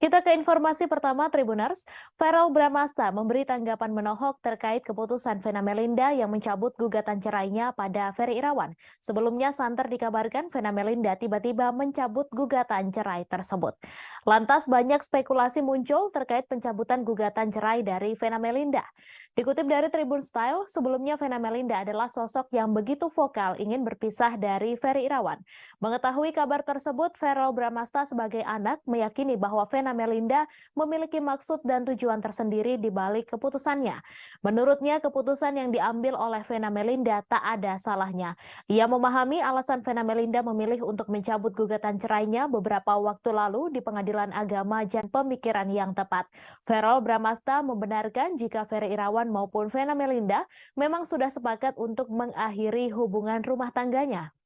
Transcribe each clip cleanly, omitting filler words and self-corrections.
Kita ke informasi pertama Tribuners. Verrell Bramasta memberi tanggapan menohok terkait keputusan Vena Melinda yang mencabut gugatan cerainya pada Ferry Irawan. Sebelumnya santer dikabarkan Vena Melinda tiba-tiba mencabut gugatan cerai tersebut. Lantas banyak spekulasi muncul terkait pencabutan gugatan cerai dari Vena Melinda. Dikutip dari Tribun Style, sebelumnya Vena Melinda adalah sosok yang begitu vokal ingin berpisah dari Ferry Irawan. Mengetahui kabar tersebut, Verrell Bramasta sebagai anak meyakini bahwa Vena Melinda memiliki maksud dan tujuan tersendiri di balik keputusannya. Menurutnya, keputusan yang diambil oleh Vena Melinda tak ada salahnya. Ia memahami alasan Vena Melinda memilih untuk mencabut gugatan cerainya beberapa waktu lalu di Pengadilan Agama dan Pemikiran yang tepat. Verrell Bramasta membenarkan jika Ferry Irawan maupun Vena Melinda memang sudah sepakat untuk mengakhiri hubungan rumah tangganya.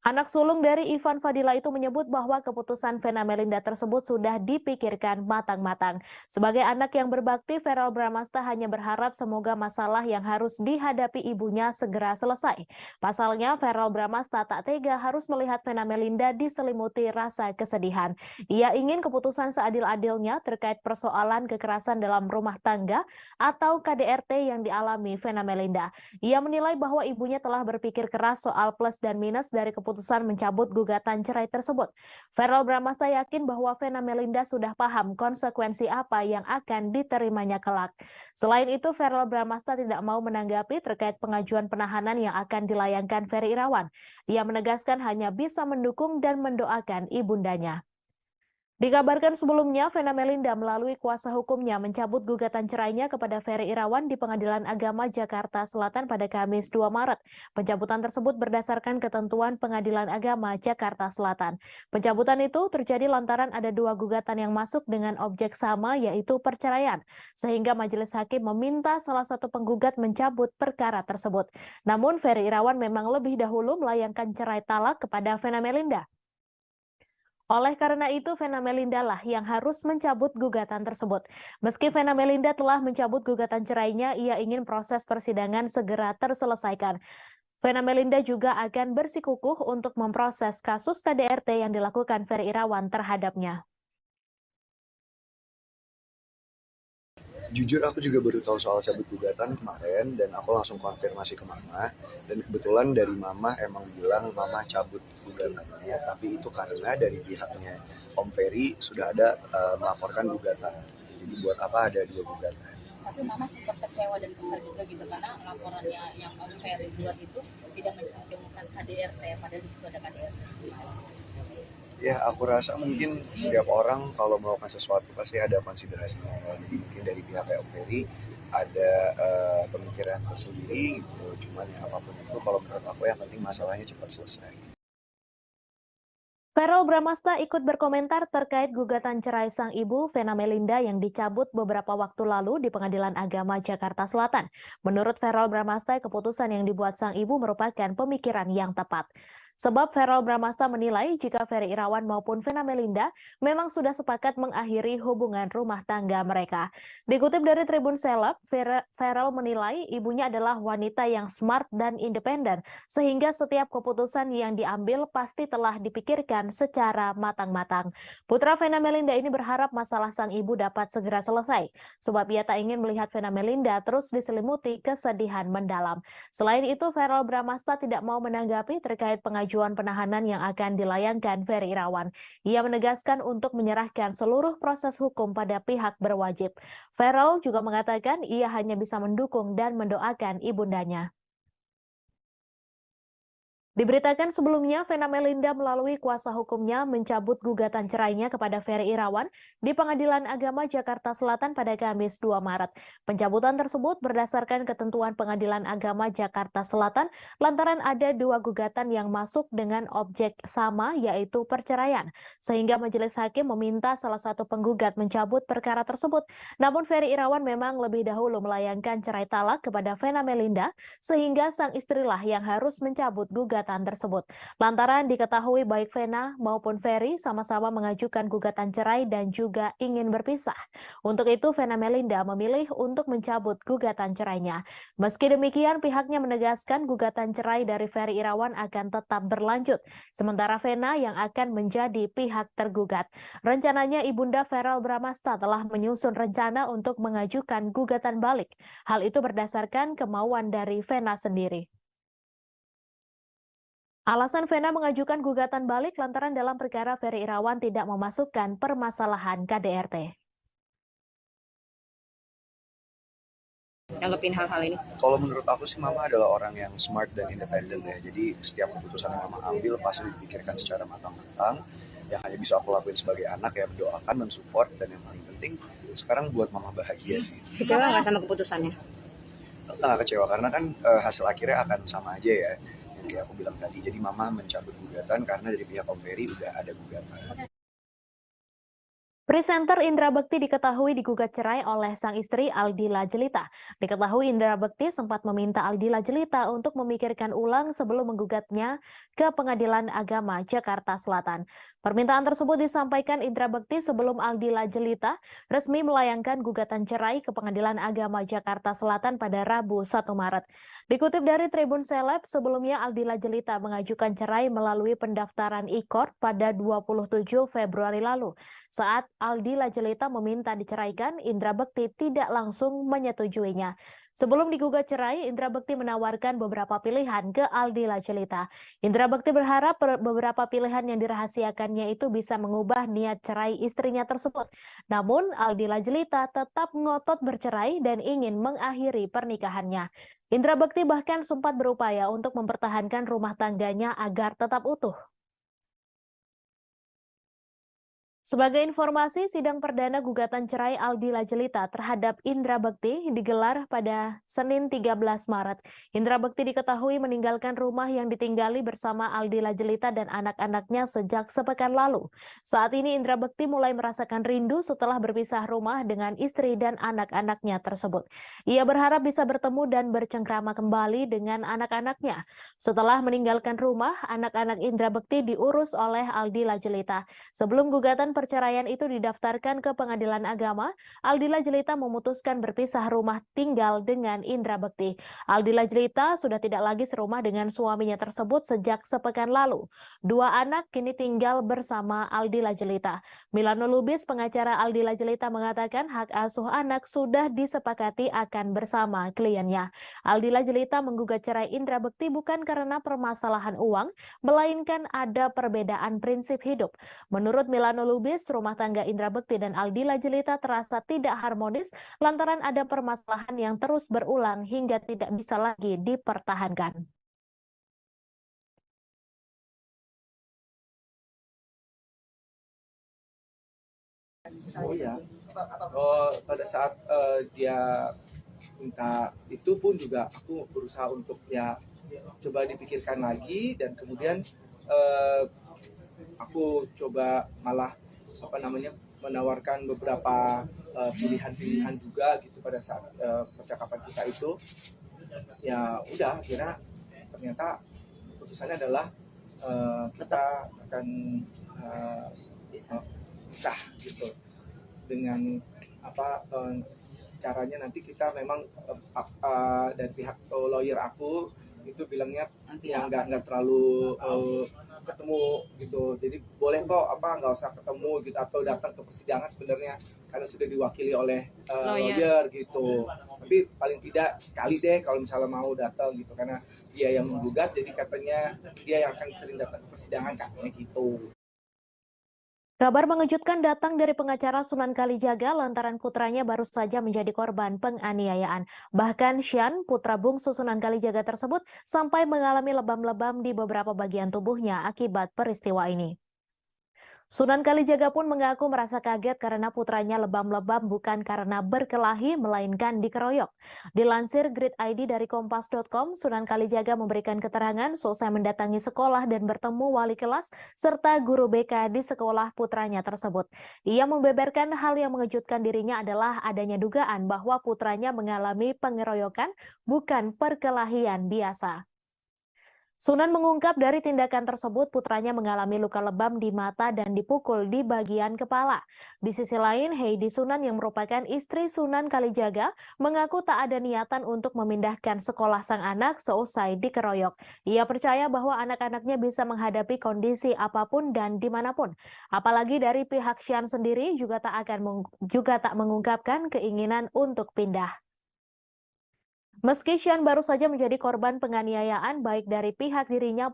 Anak sulung dari Ivan Fadila itu menyebut bahwa keputusan Vena Melinda tersebut sudah dipikirkan matang-matang. Sebagai anak yang berbakti, Verrell Bramasta hanya berharap semoga masalah yang harus dihadapi ibunya segera selesai. Pasalnya, Verrell Bramasta tak tega harus melihat Vena Melinda diselimuti rasa kesedihan. Ia ingin keputusan seadil-adilnya terkait persoalan kekerasan dalam rumah tangga atau KDRT yang dialami Vena Melinda. Ia menilai bahwa ibunya telah berpikir keras soal plus dan minus dari keputusan mencabut gugatan cerai tersebut. Verrell Bramasta yakin bahwa Vena Melinda sudah paham konsekuensi apa yang akan diterimanya kelak. Selain itu, Verrell Bramasta tidak mau menanggapi terkait pengajuan penahanan yang akan dilayangkan Ferry Irawan. Ia menegaskan hanya bisa mendukung dan mendoakan ibundanya. Dikabarkan sebelumnya, Vena Melinda melalui kuasa hukumnya mencabut gugatan cerainya kepada Ferry Irawan di Pengadilan Agama Jakarta Selatan pada Kamis 2 Maret. Pencabutan tersebut berdasarkan ketentuan Pengadilan Agama Jakarta Selatan. Pencabutan itu terjadi lantaran ada dua gugatan yang masuk dengan objek sama, yaitu perceraian, sehingga majelis hakim meminta salah satu penggugat mencabut perkara tersebut. Namun, Ferry Irawan memang lebih dahulu melayangkan cerai talak kepada Vena Melinda. Oleh karena itu, Vena Melinda lah yang harus mencabut gugatan tersebut. Meski Vena Melinda telah mencabut gugatan cerainya, ia ingin proses persidangan segera terselesaikan. Vena Melinda juga akan bersikukuh untuk memproses kasus KDRT yang dilakukan Ferry Irawan terhadapnya. Jujur aku juga baru tahu soal cabut gugatan kemarin dan aku langsung konfirmasi ke mama, dan kebetulan dari mama emang bilang mama cabut gugatannya, tapi itu karena dari pihaknya Om Ferry sudah ada melaporkan gugatan. Jadi buat apa ada dua gugatan? Tapi mama sempat kecewa dan kesal juga gitu karena laporannya yang Om Ferry buat itu tidak mencantumkan KDRT, padahal di situ ada KDRT. Ya, aku rasa mungkin setiap orang kalau melakukan sesuatu pasti ada konsiderasinya ya. Jadi mungkin dari pihak Om Ferry ada pemikiran tersendiri gitu. Cuman ya apapun itu, kalau menurut aku yang penting masalahnya cepat selesai. Verrell Bramasta ikut berkomentar terkait gugatan cerai sang ibu Vena Melinda yang dicabut beberapa waktu lalu di Pengadilan Agama Jakarta Selatan. Menurut Verrell Bramasta, keputusan yang dibuat sang ibu merupakan pemikiran yang tepat. Sebab Verrell Bramasta menilai jika Ferry Irawan maupun Vena Melinda memang sudah sepakat mengakhiri hubungan rumah tangga mereka. Dikutip dari Tribun Seleb, Verrell menilai ibunya adalah wanita yang smart dan independen, sehingga setiap keputusan yang diambil pasti telah dipikirkan secara matang-matang. Putra Vena Melinda ini berharap masalah sang ibu dapat segera selesai, sebab ia tak ingin melihat Vena Melinda terus diselimuti kesedihan mendalam. Selain itu, Verrell Bramasta tidak mau menanggapi terkait pengajuan penahanan yang akan dilayangkan Ferry Irawan. Ia menegaskan untuk menyerahkan seluruh proses hukum pada pihak berwajib. Verrell juga mengatakan ia hanya bisa mendukung dan mendoakan ibundanya. Diberitakan sebelumnya, Vena Melinda melalui kuasa hukumnya mencabut gugatan cerainya kepada Ferry Irawan di Pengadilan Agama Jakarta Selatan pada Kamis 2 Maret. Pencabutan tersebut berdasarkan ketentuan Pengadilan Agama Jakarta Selatan lantaran ada dua gugatan yang masuk dengan objek sama, yaitu perceraian. Sehingga majelis hakim meminta salah satu penggugat mencabut perkara tersebut. Namun Ferry Irawan memang lebih dahulu melayangkan cerai talak kepada Vena Melinda, sehingga sang istrilah yang harus mencabut gugatan gugatan tersebut. Lantaran diketahui baik Vena maupun Ferry sama-sama mengajukan gugatan cerai dan juga ingin berpisah. Untuk itu, Vena Melinda memilih untuk mencabut gugatan cerainya. Meski demikian, pihaknya menegaskan gugatan cerai dari Ferry Irawan akan tetap berlanjut, sementara Vena yang akan menjadi pihak tergugat. Rencananya Ibunda Verrel Bramasta telah menyusun rencana untuk mengajukan gugatan balik. Hal itu berdasarkan kemauan dari Vena sendiri. Alasan Vena mengajukan gugatan balik lantaran dalam perkara Ferry Irawan tidak memasukkan permasalahan KDRT. Nanggepin hal-hal ini? Kalau menurut aku sih Mama adalah orang yang smart dan independen ya. Jadi setiap keputusan yang Mama ambil pasti dipikirkan secara matang-matang. Yang hanya bisa aku lakuin sebagai anak ya mendoakan, mensupport, dan yang paling penting sekarang buat Mama bahagia sih. Kecewa nggak sama keputusannya? Nggak kecewa karena kan hasil akhirnya akan sama aja ya. Yang kayak aku bilang tadi. Jadi Mama mencabut gugatan karena dari pihak Om Ferry udah ada gugatan. Presenter Indra Bekti diketahui digugat cerai oleh sang istri Aldila Jelita. Diketahui Indra Bekti sempat meminta Aldila Jelita untuk memikirkan ulang sebelum menggugatnya ke Pengadilan Agama Jakarta Selatan. Permintaan tersebut disampaikan Indra Bekti sebelum Aldila Jelita resmi melayangkan gugatan cerai ke Pengadilan Agama Jakarta Selatan pada Rabu 1 Maret. Dikutip dari Tribun Seleb, sebelumnya Aldila Jelita mengajukan cerai melalui pendaftaran e-court pada 27 Februari lalu. Saat Aldila Jelita meminta diceraikan, Indra Bekti tidak langsung menyetujuinya. Sebelum digugat cerai, Indra Bekti menawarkan beberapa pilihan ke Aldila Jelita. Indra Bekti berharap beberapa pilihan yang dirahasiakannya itu bisa mengubah niat cerai istrinya tersebut. Namun, Aldila Jelita tetap ngotot bercerai dan ingin mengakhiri pernikahannya. Indra Bekti bahkan sempat berupaya untuk mempertahankan rumah tangganya agar tetap utuh. Sebagai informasi, sidang perdana gugatan cerai Aldila Jelita terhadap Indra Bekti digelar pada Senin 13 Maret. Indra Bekti diketahui meninggalkan rumah yang ditinggali bersama Aldila Jelita dan anak-anaknya sejak sepekan lalu. Saat ini Indra Bekti mulai merasakan rindu setelah berpisah rumah dengan istri dan anak-anaknya tersebut. Ia berharap bisa bertemu dan bercengkrama kembali dengan anak-anaknya. Setelah meninggalkan rumah, anak-anak Indra Bekti diurus oleh Aldila Jelita. Sebelum gugatan perceraian itu didaftarkan ke Pengadilan Agama, Aldila Jelita memutuskan berpisah rumah tinggal dengan Indra Bekti. Aldila Jelita sudah tidak lagi serumah dengan suaminya tersebut sejak sepekan lalu. Dua anak kini tinggal bersama Aldila Jelita. Milano Lubis, pengacara Aldila Jelita, mengatakan hak asuh anak sudah disepakati akan bersama kliennya. Aldila Jelita menggugat cerai Indra Bekti bukan karena permasalahan uang, melainkan ada perbedaan prinsip hidup. Menurut Milano Lubis, rumah tangga Indra Bekti dan Aldila Jelita terasa tidak harmonis lantaran ada permasalahan yang terus berulang hingga tidak bisa lagi dipertahankan. Oh ya, pada saat dia minta itu pun juga aku berusaha untuk ya coba dipikirkan lagi dan kemudian aku coba malah menawarkan beberapa pilihan-pilihan juga gitu pada saat percakapan kita itu. Ya udah, akhirnya ternyata keputusannya adalah kita akan pisah gitu dengan caranya nanti kita memang dari pihak lawyer aku itu bilangnya yang nggak terlalu ketemu gitu, jadi boleh kok nggak usah ketemu gitu atau datang ke persidangan sebenarnya karena sudah diwakili oleh lawyer gitu, tapi paling tidak sekali deh kalau misalnya mau datang gitu karena dia yang menggugat, jadi katanya dia yang akan sering datang ke persidangan katanya gitu. Kabar mengejutkan datang dari pengacara Sunan Kalijaga lantaran putranya baru saja menjadi korban penganiayaan. Bahkan Syan, putra bungsu Sunan Kalijaga tersebut, sampai mengalami lebam-lebam di beberapa bagian tubuhnya akibat peristiwa ini. Sunan Kalijaga pun mengaku merasa kaget karena putranya lebam-lebam bukan karena berkelahi, melainkan dikeroyok. Dilansir Grid ID dari Kompas.com, Sunan Kalijaga memberikan keterangan selesai mendatangi sekolah dan bertemu wali kelas serta guru BK di sekolah putranya tersebut. Ia membeberkan hal yang mengejutkan dirinya adalah adanya dugaan bahwa putranya mengalami pengeroyokan, bukan perkelahian biasa. Sunan mengungkap dari tindakan tersebut putranya mengalami luka lebam di mata dan dipukul di bagian kepala. Di sisi lain, Heidi Sunan yang merupakan istri Sunan Kalijaga mengaku tak ada niatan untuk memindahkan sekolah sang anak seusai dikeroyok. Ia percaya bahwa anak-anaknya bisa menghadapi kondisi apapun dan dimanapun. Apalagi dari pihak Shan sendiri juga tak mengungkapkan keinginan untuk pindah. Meski Shan baru saja menjadi korban penganiayaan baik dari pihak dirinya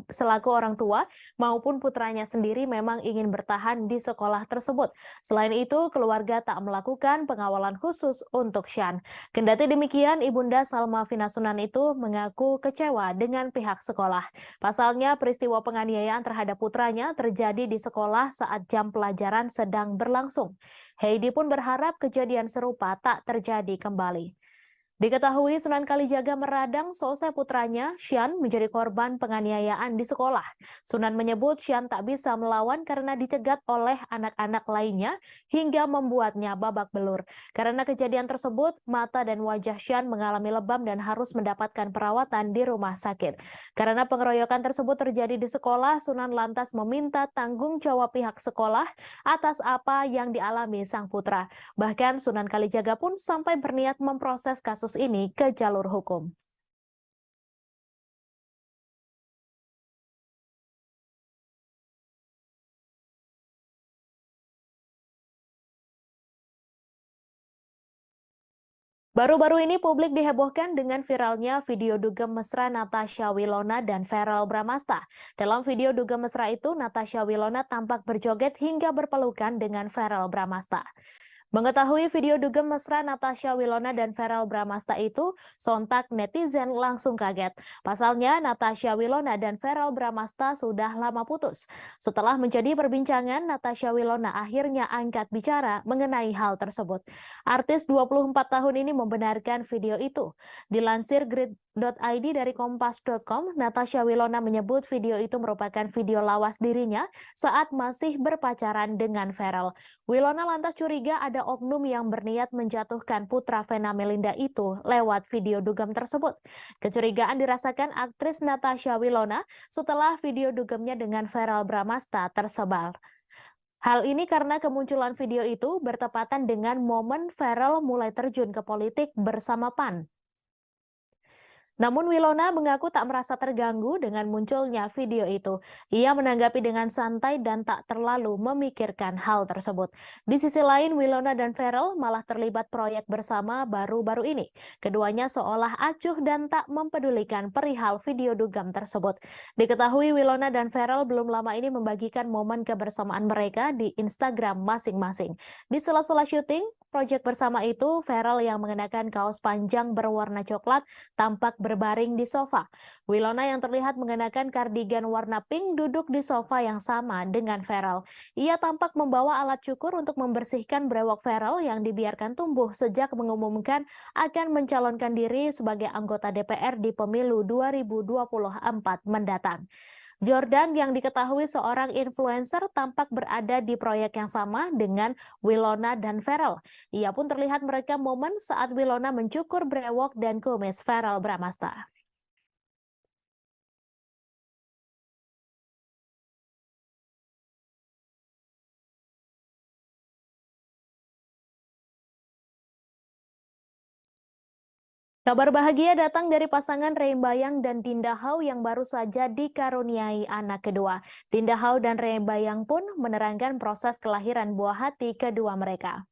selaku orang tua maupun putranya sendiri memang ingin bertahan di sekolah tersebut. Selain itu, keluarga tak melakukan pengawalan khusus untuk Shan. Kendati demikian, Ibunda Salma Vina Sunan itu mengaku kecewa dengan pihak sekolah. Pasalnya, peristiwa penganiayaan terhadap putranya terjadi di sekolah saat jam pelajaran sedang berlangsung. Heidi pun berharap kejadian serupa tak terjadi kembali. Diketahui Sunan Kalijaga meradang seusai putranya, Shan, menjadi korban penganiayaan di sekolah. Sunan menyebut Shan tak bisa melawan karena dicegat oleh anak-anak lainnya hingga membuatnya babak belur. Karena kejadian tersebut, mata dan wajah Shan mengalami lebam dan harus mendapatkan perawatan di rumah sakit. Karena pengeroyokan tersebut terjadi di sekolah, Sunan lantas meminta tanggung jawab pihak sekolah atas apa yang dialami sang putra. Bahkan Sunan Kalijaga pun sampai berniat memproses kasus ini ke jalur hukum. Baru-baru ini publik dihebohkan dengan viralnya video dugem mesra Natasha Wilona dan Verrell Bramasta. Dalam video dugem mesra itu, Natasha Wilona tampak berjoget hingga berpelukan dengan Verrell Bramasta. Mengetahui video dugem mesra Natasha Wilona dan Verrell Bramasta itu, sontak netizen langsung kaget. Pasalnya, Natasha Wilona dan Verrell Bramasta sudah lama putus. Setelah menjadi perbincangan, Natasha Wilona akhirnya angkat bicara mengenai hal tersebut. Artis 24 tahun ini membenarkan video itu. Dilansir grid.id dari kompas.com, Natasha Wilona menyebut video itu merupakan video lawas dirinya saat masih berpacaran dengan Verrell. Wilona lantas curiga ada oknum yang berniat menjatuhkan putra Vena Melinda itu lewat video dugem tersebut. Kecurigaan dirasakan aktris Natasha Wilona setelah video dugemnya dengan Verrell Bramasta tersebar. Hal ini karena kemunculan video itu bertepatan dengan momen Verrell mulai terjun ke politik bersama PAN. Namun Wilona mengaku tak merasa terganggu dengan munculnya video itu. Ia menanggapi dengan santai dan tak terlalu memikirkan hal tersebut. Di sisi lain, Wilona dan Verrell malah terlibat proyek bersama baru-baru ini. Keduanya seolah acuh dan tak mempedulikan perihal video dugem tersebut. Diketahui Wilona dan Verrell belum lama ini membagikan momen kebersamaan mereka di Instagram masing-masing. Di sela-sela syuting proyek bersama itu, Verrell yang mengenakan kaos panjang berwarna coklat tampak berbaring di sofa. Wilona yang terlihat mengenakan kardigan warna pink duduk di sofa yang sama dengan Verrell. Ia tampak membawa alat cukur untuk membersihkan brewok Verrell yang dibiarkan tumbuh sejak mengumumkan akan mencalonkan diri sebagai anggota DPR di pemilu 2024 mendatang. Jordan yang diketahui seorang influencer tampak berada di proyek yang sama dengan Wilona dan Verrell. Ia pun terlihat merekam momen saat Wilona mencukur brewok dan kumis Verrell Bramasta. Kabar bahagia datang dari pasangan Reybayang dan Dinda Hau yang baru saja dikaruniai anak kedua. Dinda Hau dan Reybayang pun menerangkan proses kelahiran buah hati kedua mereka.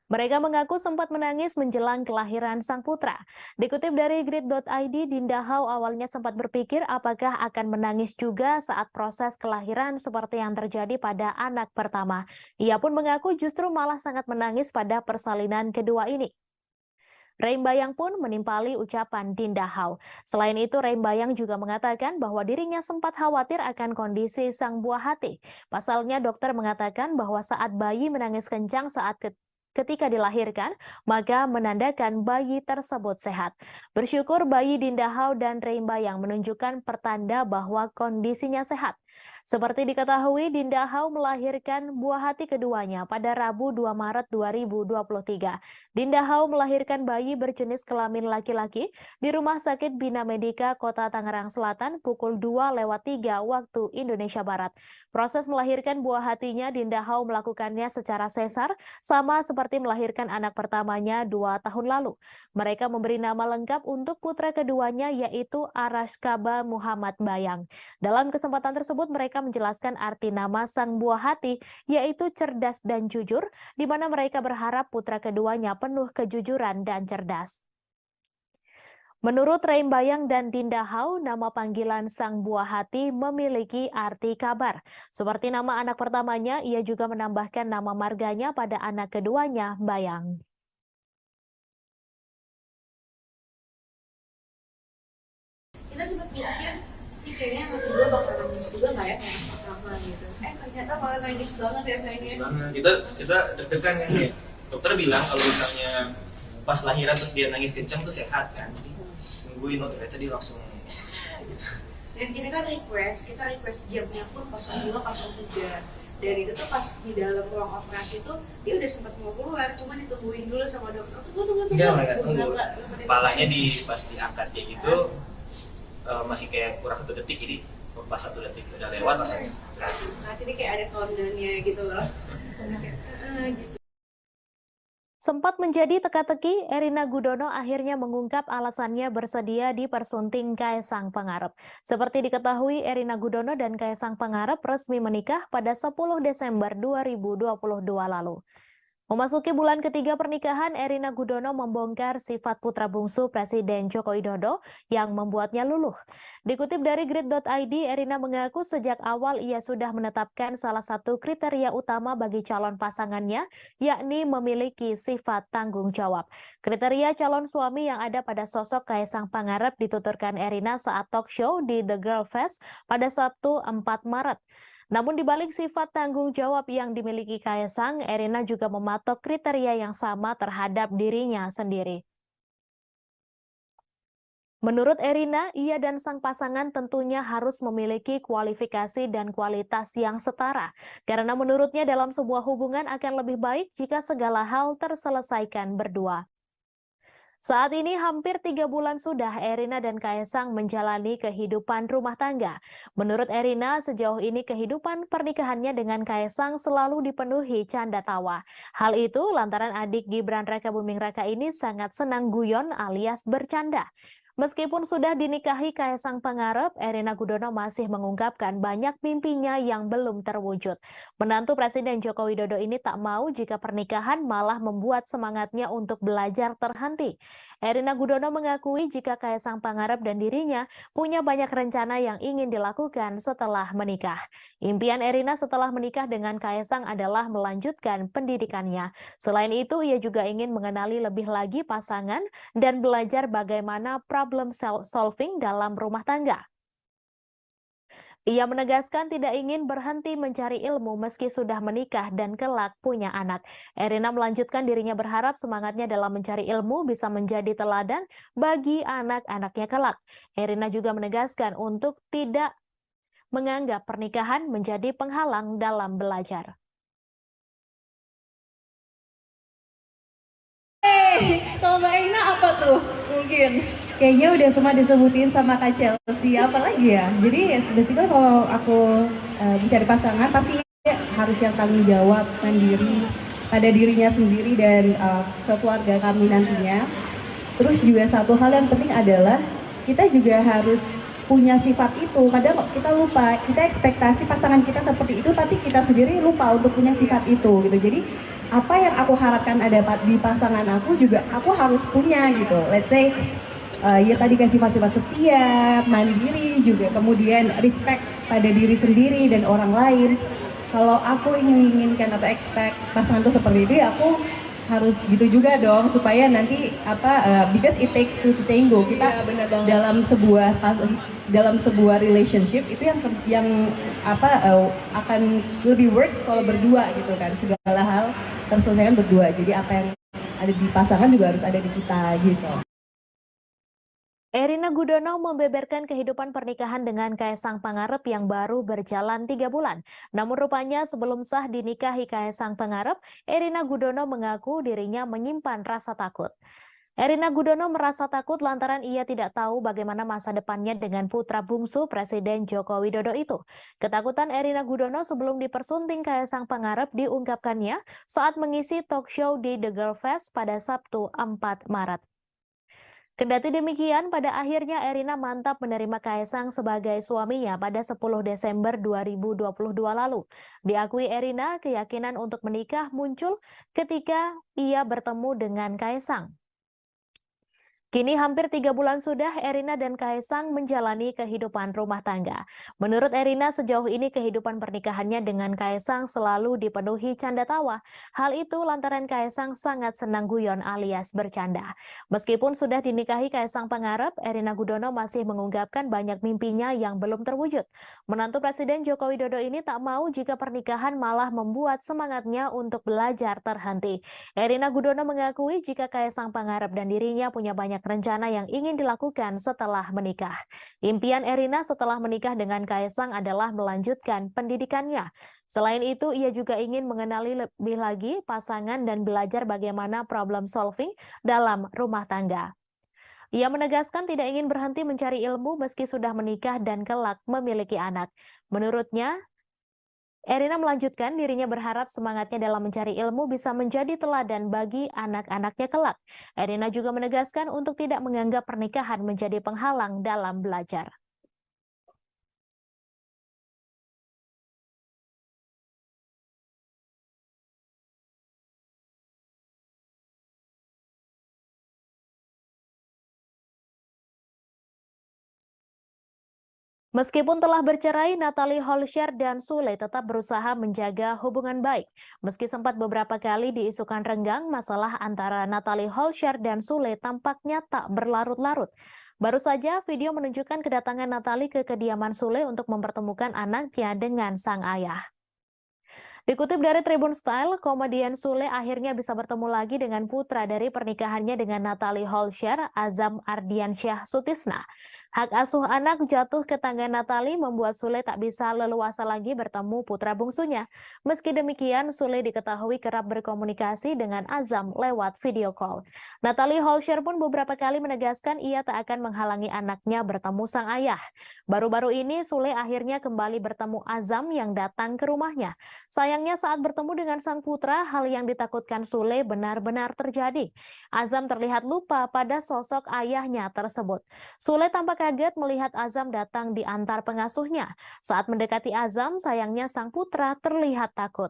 Mereka mengaku sempat menangis menjelang kelahiran sang putra. Dikutip dari grid.id, Dinda Hau awalnya sempat berpikir apakah akan menangis juga saat proses kelahiran seperti yang terjadi pada anak pertama. Ia pun mengaku justru malah sangat menangis pada persalinan kedua ini. Reybayang pun menimpali ucapan Dinda Hau. Selain itu, Reybayang juga mengatakan bahwa dirinya sempat khawatir akan kondisi sang buah hati. Pasalnya, dokter mengatakan bahwa saat bayi menangis kencang ketika dilahirkan, maka menandakan bayi tersebut sehat. Bersyukur bayi Dinda Hau dan Reybayang menunjukkan pertanda bahwa kondisinya sehat. Seperti diketahui, Dinda Hau melahirkan buah hati keduanya pada Rabu 2 Maret 2023. Dinda Hau melahirkan bayi berjenis kelamin laki-laki di Rumah Sakit Bina Medika, Kota Tangerang Selatan pukul 2:03 waktu Indonesia Barat. Proses melahirkan buah hatinya Dinda Hau melakukannya secara sesar, sama seperti melahirkan anak pertamanya 2 tahun lalu. Mereka memberi nama lengkap untuk putra keduanya yaitu Arashkaba Muhammad Bayang. Dalam kesempatan tersebut mereka menjelaskan arti nama sang buah hati yaitu cerdas dan jujur, di mana mereka berharap putra keduanya penuh kejujuran dan cerdas. Menurut Reim Bayang dan Dinda Hau, nama panggilan sang buah hati memiliki arti kabar. Seperti nama anak pertamanya, ia juga menambahkan nama marganya pada anak keduanya, Bayang. Kita sempat mikir, ini kayaknya anak kedua bakal nangis juga nggak ya kayak anak pertama gitu. Ternyata malah nangis banget ya sayangnya. Nangis banget. Kita deg-degan kan ya. Dokter bilang kalau misalnya pas lahiran terus dia nangis kencang tuh sehat kan. Jadi nungguin, oh ternyata dia langsung gitu. Dan kita kan request jamnya pun 02.03. Dan itu tuh pas di dalam ruang operasi tuh dia udah sempat mau keluar, cuma ditungguin dulu sama dokter. Tunggu. Enggak tunggu. Kepalanya pas diangkat kayak gitu masih kayak kurang 1 detik, jadi pas 1 detik udah lewat langsung angkat. Ini kayak ada countdown-nya gitu loh. Gitu. Sempat menjadi teka-teki, Erina Gudono akhirnya mengungkap alasannya bersedia dipersunting Kaesang Pangarep. Seperti diketahui, Erina Gudono dan Kaesang Pangarep resmi menikah pada 10 Desember 2022 lalu. Memasuki bulan ketiga pernikahan, Erina Gudono membongkar sifat putra bungsu Presiden Joko Widodo yang membuatnya luluh. Dikutip dari Grid.id, Erina mengaku sejak awal ia sudah menetapkan salah satu kriteria utama bagi calon pasangannya, yakni memiliki sifat tanggung jawab. Kriteria calon suami yang ada pada sosok Kaesang Pangarep dituturkan Erina saat talk show di The Girl Fest pada Sabtu 4 Maret. Namun dibalik sifat tanggung jawab yang dimiliki Kaesang, Erina juga mematok kriteria yang sama terhadap dirinya sendiri. Menurut Erina, ia dan sang pasangan tentunya harus memiliki kualifikasi dan kualitas yang setara. Karena menurutnya dalam sebuah hubungan akan lebih baik jika segala hal terselesaikan berdua. Saat ini hampir 3 bulan sudah Erina dan Kaesang menjalani kehidupan rumah tangga. Menurut Erina, sejauh ini kehidupan pernikahannya dengan Kaesang selalu dipenuhi canda tawa. Hal itu lantaran adik Gibran Rakabuming Raka ini sangat senang guyon alias bercanda. Meskipun sudah dinikahi Kaesang Pangarep, Erina Gudono masih mengungkapkan banyak mimpinya yang belum terwujud. Menantu Presiden Joko Widodo ini tak mau jika pernikahan malah membuat semangatnya untuk belajar terhenti. Erina Gudono mengakui jika Kaesang Pangarep dan dirinya punya banyak rencana yang ingin dilakukan setelah menikah. Impian Erina setelah menikah dengan Kaesang adalah melanjutkan pendidikannya. Selain itu, ia juga ingin mengenali lebih lagi pasangan dan belajar bagaimana problem solving dalam rumah tangga. Ia menegaskan tidak ingin berhenti mencari ilmu meski sudah menikah dan kelak punya anak. Erina melanjutkan dirinya berharap semangatnya dalam mencari ilmu bisa menjadi teladan bagi anak-anaknya kelak. Erina juga menegaskan untuk tidak menganggap pernikahan menjadi penghalang dalam belajar. Kalau Mbak Erina apa tuh? Mungkin kayaknya udah semua disebutin sama Kak Chelsea, apa lagi ya? Jadi sebenarnya kalau aku mencari pasangan pasti harus yang tanggung jawab, mandiri pada dirinya sendiri dan ke keluarga kami nantinya. Terus juga satu hal yang penting adalah kita juga harus punya sifat itu. Kadang kita lupa, kita ekspektasi pasangan kita seperti itu, tapi kita sendiri lupa untuk punya sifat itu gitu. Jadi apa yang aku harapkan ada di pasangan aku juga aku harus punya gitu. Let's say ya tadi kan sifat-sifat setia, mandiri juga, kemudian respect pada diri sendiri dan orang lain. Kalau aku inginkan atau expect pasangan itu seperti itu, ya aku harus gitu juga dong supaya nanti because it takes two to tango. Kita dalam sebuah relationship itu yang akan lebih works kalau berdua gitu kan, segala hal terselesaikan berdua. Jadi apa yang ada di pasangan juga harus ada di kita gitu. Erina Gudono membeberkan kehidupan pernikahan dengan Kaisang Pangarep yang baru berjalan 3 bulan. Namun rupanya sebelum sah dinikahi Kaisang Pangarep, Erina Gudono mengaku dirinya menyimpan rasa takut. Erina Gudono merasa takut lantaran ia tidak tahu bagaimana masa depannya dengan putra bungsu Presiden Joko Widodo itu. Ketakutan Erina Gudono sebelum dipersunting Kaisang Pangarep diungkapkannya saat mengisi talk show di The Girl Fest pada Sabtu 4 Maret. Kendati demikian, pada akhirnya Erina mantap menerima Kaisang sebagai suaminya pada 10 Desember 2022 lalu. Diakui Erina, keyakinan untuk menikah muncul ketika ia bertemu dengan Kaisang. Kini hampir 3 bulan sudah Erina dan Kaisang menjalani kehidupan rumah tangga. Menurut Erina, sejauh ini kehidupan pernikahannya dengan Kaisang selalu dipenuhi canda tawa. Hal itu lantaran Kaisang sangat senang guyon alias bercanda. Meskipun sudah dinikahi Kaisang Pangarep, Erina Gudono masih mengungkapkan banyak mimpinya yang belum terwujud. Menantu Presiden Joko Widodo ini tak mau jika pernikahan malah membuat semangatnya untuk belajar terhenti. Erina Gudono mengakui jika Kaisang Pangarep dan dirinya punya banyak rencana yang ingin dilakukan setelah menikah. Impian Erina setelah menikah dengan Kaisang adalah melanjutkan pendidikannya. Selain itu, ia juga ingin mengenali lebih lagi pasangan dan belajar bagaimana problem solving dalam rumah tangga. Ia menegaskan tidak ingin berhenti mencari ilmu meski sudah menikah dan kelak memiliki anak. Menurutnya, Erina melanjutkan dirinya berharap semangatnya dalam mencari ilmu bisa menjadi teladan bagi anak-anaknya kelak. Erina juga menegaskan untuk tidak menganggap pernikahan menjadi penghalang dalam belajar. Meskipun telah bercerai, Natalie Holscher dan Sule tetap berusaha menjaga hubungan baik. Meski sempat beberapa kali diisukan renggang, masalah antara Natalie Holscher dan Sule tampaknya tak berlarut-larut. Baru saja video menunjukkan kedatangan Natalie ke kediaman Sule untuk mempertemukan anaknya dengan sang ayah. Dikutip dari Tribun Style, komedian Sule akhirnya bisa bertemu lagi dengan putra dari pernikahannya dengan Natalie Holscher, Azam Ardiansyah Sutisna. Hak asuh anak jatuh ke tangan Natalie membuat Sule tak bisa leluasa lagi bertemu putra bungsunya. Meski demikian, Sule diketahui kerap berkomunikasi dengan Azam lewat video call. Natalie Holscher pun beberapa kali menegaskan ia tak akan menghalangi anaknya bertemu sang ayah. Baru-baru ini, Sule akhirnya kembali bertemu Azam yang datang ke rumahnya. Sayangnya saat bertemu dengan sang putra, hal yang ditakutkan Sule benar-benar terjadi. Azam terlihat lupa pada sosok ayahnya tersebut. Sule tampak kaget melihat Azam datang di antar pengasuhnya. Saat mendekati Azam, sayangnya sang putra terlihat takut.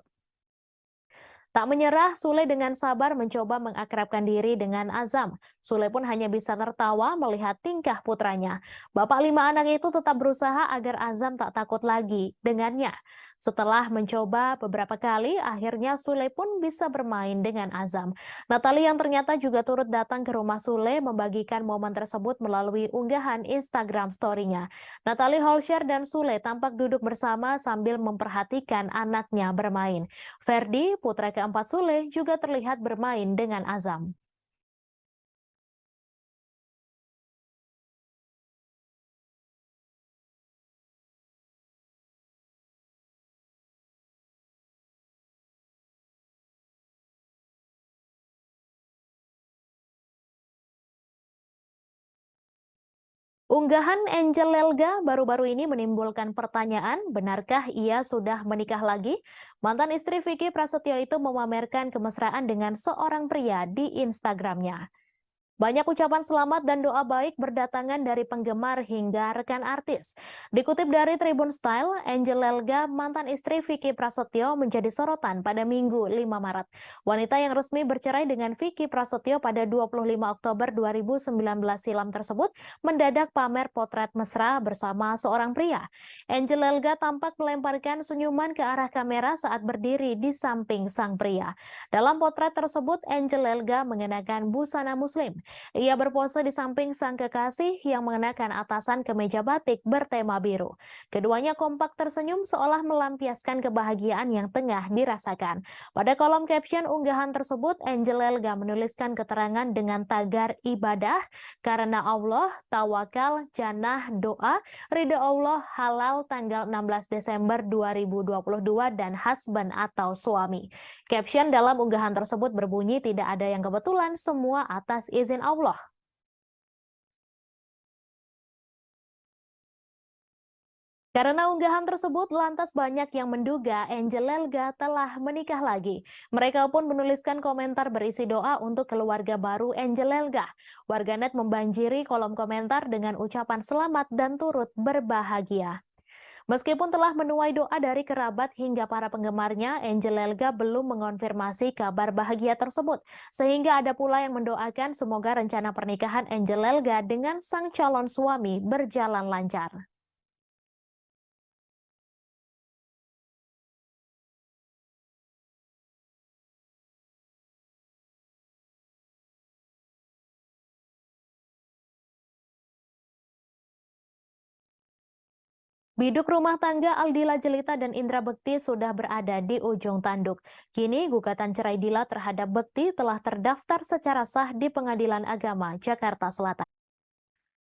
Tak menyerah, Sule dengan sabar mencoba mengakrabkan diri dengan Azam. Sule pun hanya bisa tertawa melihat tingkah putranya. Bapak 5 anak itu tetap berusaha agar Azam tak takut lagi dengannya. Setelah mencoba beberapa kali, akhirnya Sule pun bisa bermain dengan Azam. Natalie yang ternyata juga turut datang ke rumah Sule membagikan momen tersebut melalui unggahan Instagram story-nya. Natalie Holscher dan Sule tampak duduk bersama sambil memperhatikan anaknya bermain. Ferdi, putra keempat Sule, juga terlihat bermain dengan Azam. Unggahan Angel Lelga baru-baru ini menimbulkan pertanyaan, benarkah ia sudah menikah lagi? Mantan istri Vicky Prasetyo itu memamerkan kemesraan dengan seorang pria di Instagramnya. Banyak ucapan selamat dan doa baik berdatangan dari penggemar hingga rekan artis. Dikutip dari Tribun Style, Angel Lelga, mantan istri Vicky Prasetyo, menjadi sorotan pada Minggu 5 Maret. Wanita yang resmi bercerai dengan Vicky Prasetyo pada 25 Oktober 2019 silam tersebut mendadak pamer potret mesra bersama seorang pria. Angel Lelga tampak melemparkan senyuman ke arah kamera saat berdiri di samping sang pria. Dalam potret tersebut, Angel Lelga mengenakan busana muslim. Ia berpose di samping sang kekasih yang mengenakan atasan kemeja batik bertema biru. Keduanya kompak tersenyum seolah melampiaskan kebahagiaan yang tengah dirasakan. Pada kolom caption unggahan tersebut, Angel Elga menuliskan keterangan dengan tagar ibadah, karena Allah, tawakal, jannah, doa, ridho Allah, halal tanggal 16 Desember 2022 dan husband atau suami. Caption dalam unggahan tersebut berbunyi tidak ada yang kebetulan, semua atas izin Allah. Karena unggahan tersebut, lantas banyak yang menduga Angel Elga telah menikah lagi. Mereka pun menuliskan komentar berisi doa untuk keluarga baru Angel Elga. Warganet membanjiri kolom komentar dengan ucapan selamat dan turut berbahagia. Meskipun telah menuai doa dari kerabat hingga para penggemarnya, Angel Elga belum mengonfirmasi kabar bahagia tersebut. Sehingga ada pula yang mendoakan semoga rencana pernikahan Angel Elga dengan sang calon suami berjalan lancar. Biduk rumah tangga Aldila Jelita dan Indra Bekti sudah berada di ujung tanduk. Kini gugatan cerai Dila terhadap Bekti telah terdaftar secara sah di Pengadilan Agama Jakarta Selatan.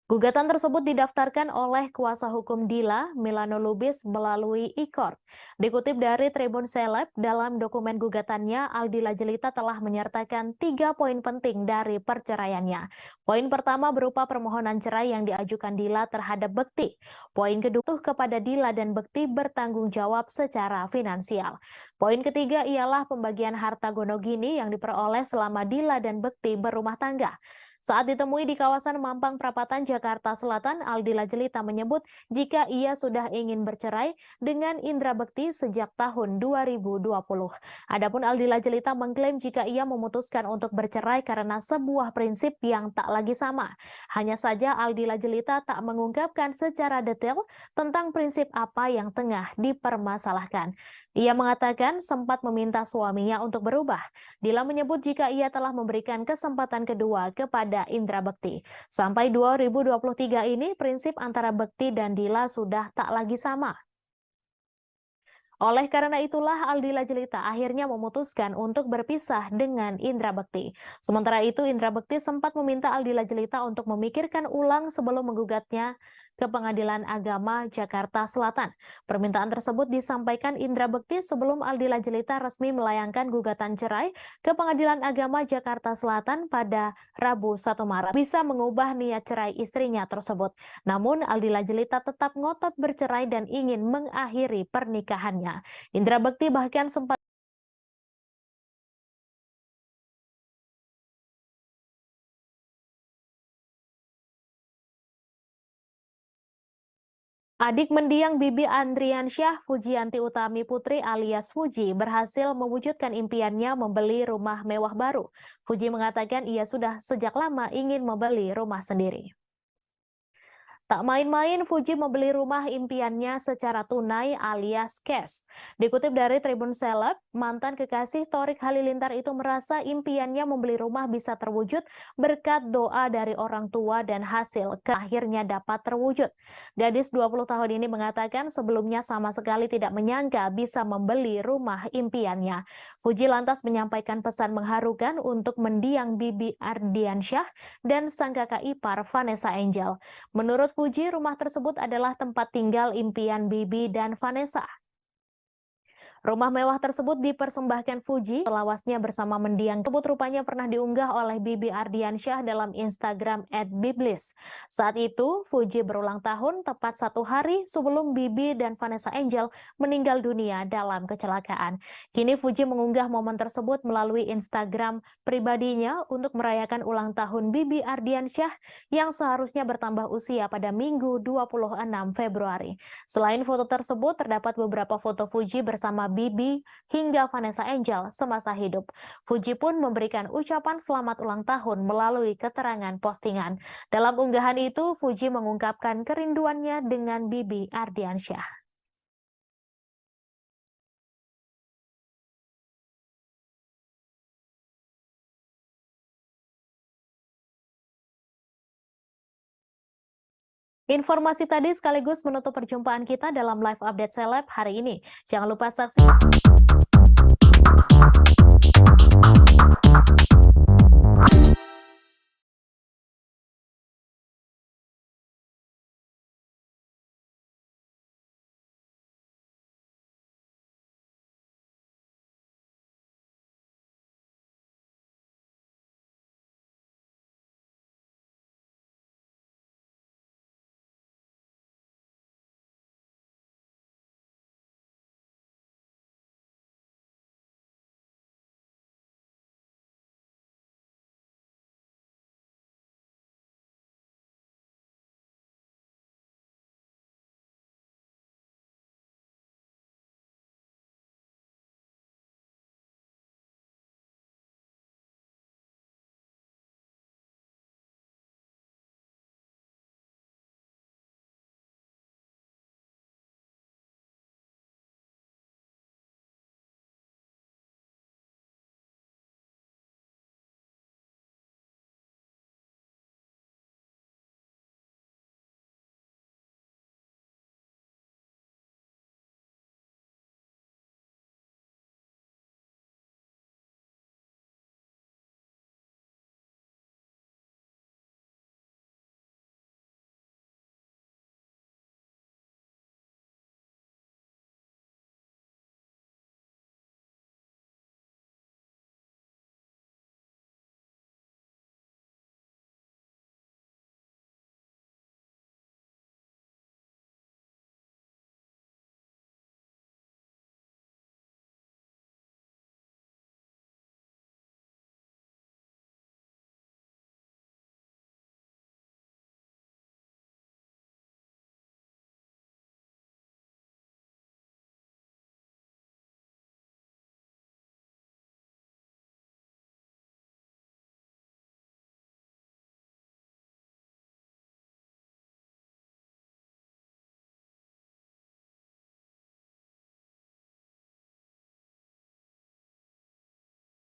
Gugatan tersebut didaftarkan oleh kuasa hukum Dila, Milano Lubis, melalui e-court. Dikutip dari Tribun Seleb, dalam dokumen gugatannya, Aldila Jelita telah menyertakan 3 poin penting dari perceraiannya. Poin pertama berupa permohonan cerai yang diajukan Dila terhadap Bekti. Poin kedua kepada Dila dan Bekti bertanggung jawab secara finansial. Poin ketiga ialah pembagian harta gonogini yang diperoleh selama Dila dan Bekti berumah tangga. Saat ditemui di kawasan Mampang Perapatan, Jakarta Selatan, Aldila Jelita menyebut jika ia sudah ingin bercerai dengan Indra Bekti sejak tahun 2020. Adapun Aldila Jelita mengklaim jika ia memutuskan untuk bercerai karena sebuah prinsip yang tak lagi sama. Hanya saja Aldila Jelita tak mengungkapkan secara detail tentang prinsip apa yang tengah dipermasalahkan. Ia mengatakan sempat meminta suaminya untuk berubah. Dila menyebut jika ia telah memberikan kesempatan kedua kepada Indra Bekti. Sampai 2023 ini prinsip antara Bekti dan Dila sudah tak lagi sama. Oleh karena itulah Aldila Jelita akhirnya memutuskan untuk berpisah dengan Indra Bekti. Sementara itu Indra Bekti sempat meminta Aldila Jelita untuk memikirkan ulang sebelum menggugatnya ke Pengadilan Agama Jakarta Selatan. Permintaan tersebut disampaikan Indra Bekti sebelum Aldila Jelita resmi melayangkan gugatan cerai ke Pengadilan Agama Jakarta Selatan pada Rabu 1 Maret. Bisa mengubah niat cerai istrinya tersebut. Namun Aldila Jelita tetap ngotot bercerai dan ingin mengakhiri pernikahannya. Indra Bekti bahkan sempat adik mendiang Bibi Andriansyah, Fujianti Utami Putri alias Fuji, berhasil mewujudkan impiannya membeli rumah mewah baru. Fuji mengatakan ia sudah sejak lama ingin membeli rumah sendiri. Tak main-main, Fuji membeli rumah impiannya secara tunai alias cash. Dikutip dari Tribun Seleb, mantan kekasih Thorik Halilintar itu merasa impiannya membeli rumah bisa terwujud berkat doa dari orang tua dan hasil akhirnya dapat terwujud. Gadis 20 tahun ini mengatakan sebelumnya sama sekali tidak menyangka bisa membeli rumah impiannya. Fuji lantas menyampaikan pesan mengharukan untuk mendiang Bibi Ardiansyah dan sang kakak ipar Vanessa Angel. Menurut Fuji, rumah tersebut adalah tempat tinggal impian Bibi dan Vanessa. Rumah mewah tersebut dipersembahkan Fuji selawasnya bersama mendiang tersebut rupanya pernah diunggah oleh Bibi Ardiansyah dalam Instagram @biblis. Saat itu, Fuji berulang tahun tepat 1 hari sebelum Bibi dan Vanessa Angel meninggal dunia dalam kecelakaan. Kini Fuji mengunggah momen tersebut melalui Instagram pribadinya untuk merayakan ulang tahun Bibi Ardiansyah yang seharusnya bertambah usia pada Minggu 26 Februari. Selain foto tersebut, terdapat beberapa foto Fuji bersama Bibi hingga Vanessa Angel semasa hidup. Fuji pun memberikan ucapan selamat ulang tahun melalui keterangan postingan. Dalam unggahan itu, Fuji mengungkapkan kerinduannya dengan Bibi Ardiansyah. Informasi tadi sekaligus menutup perjumpaan kita dalam live update seleb hari ini. Jangan lupa saksikan